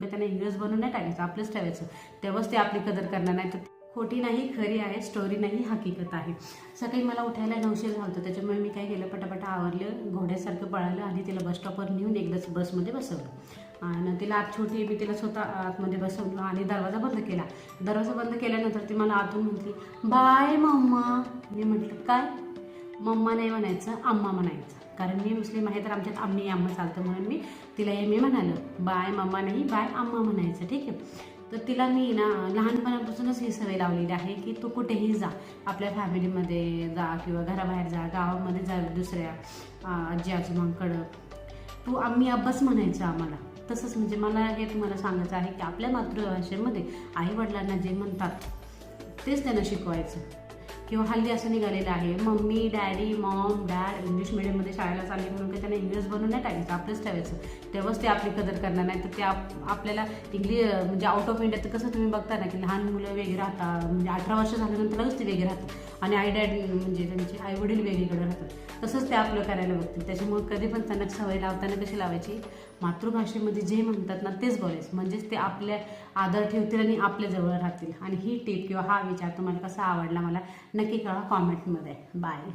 त्यांना इंग्रज बनवून नाही टाकायचं, आपलंच ठेवायचं. तेव्हाच ते आपली कदर करणार. नाही तर खोटी नाही खरी आहे, स्टोरी नाही हकीकत आहे. सकाळी मला उठायला 9:00 झालं होतं, त्याच्यामुळे मी काय केलं, पटापट आवरलं, घोड्यासारखं पळालं आणि तिला बस स्टॉपवर नेऊन एकदाच बसमध्ये बसवलं. आणि तिला आत छोटी मी तिला स्वतः आतमध्ये बसवलं आणि दरवाजा बंद केला. दरवाजा बंद केल्यानंतर ती मला आतून म्हटली, बाय मम्मा. मी म्हटलं काय? मम्मा नाही म्हणायचं, आम्मा म्हणायचं. कारण मी मुस्लिम आहे तर आमच्यात आम्मी आम्मा चालतं, म्हणून मी तिला मी म्हणालं, बाय मम्मा नाही, बाय आम्मा म्हणायचं. ठीक आहे. तर तिला मी ना लहानपणापासूनच ही सवय लावलेली आहे की तू कुठेही जा, आपल्या फॅमिलीमध्ये जा किंवा घराबाहेर जा, गावामध्ये जा, दुसऱ्या आजी आजोबांकडं, तू आम्ही अब्बाच म्हणायचं आम्हाला. तसंच म्हणजे मला हे तुम्हाला सांगायचं आहे की आपल्या मातृभाषेमध्ये आईवडिलांना जे म्हणतात तेच त्यांना शिकवायचं. किंवा हल्ली असं निघालेलं आहे, mummy daddy Maugham dad English मिडियममध्ये शाळेला चालली म्हणून काही त्यांना इंग्रज बनवून नाही टाकायचं, आपलंच ठेवायचं. तेव्हाच ते आपली कदर करणार. नाही तर ते आपल्याला म्हणजे आउट ऑफ इंडिया तर कसं तुम्ही बघता ना की लहान मुलं वेगळी राहतात, म्हणजे 18 वर्ष झाल्यानंतरच ते वेगळे राहतात आणि आई डॅडी म्हणजे त्यांचे आईवडील वेगळीकडे राहतात. तसंच ते आपलं करायला बघतील. त्याच्यामुळे कधी पण त्यांना सवय लावताना कशी लावायची, मातृभाषेमध्ये जे म्हणतात ना तेच बोलायचं, म्हणजेच ते आपल्या आदर ठेवतील आणि आपल्या जवळ राहतील. आणि ही टीप किंवा हा विचार तुम्हाला कसा आवडला मला नक्की कळवा कॉमेंटमध्ये. बाय.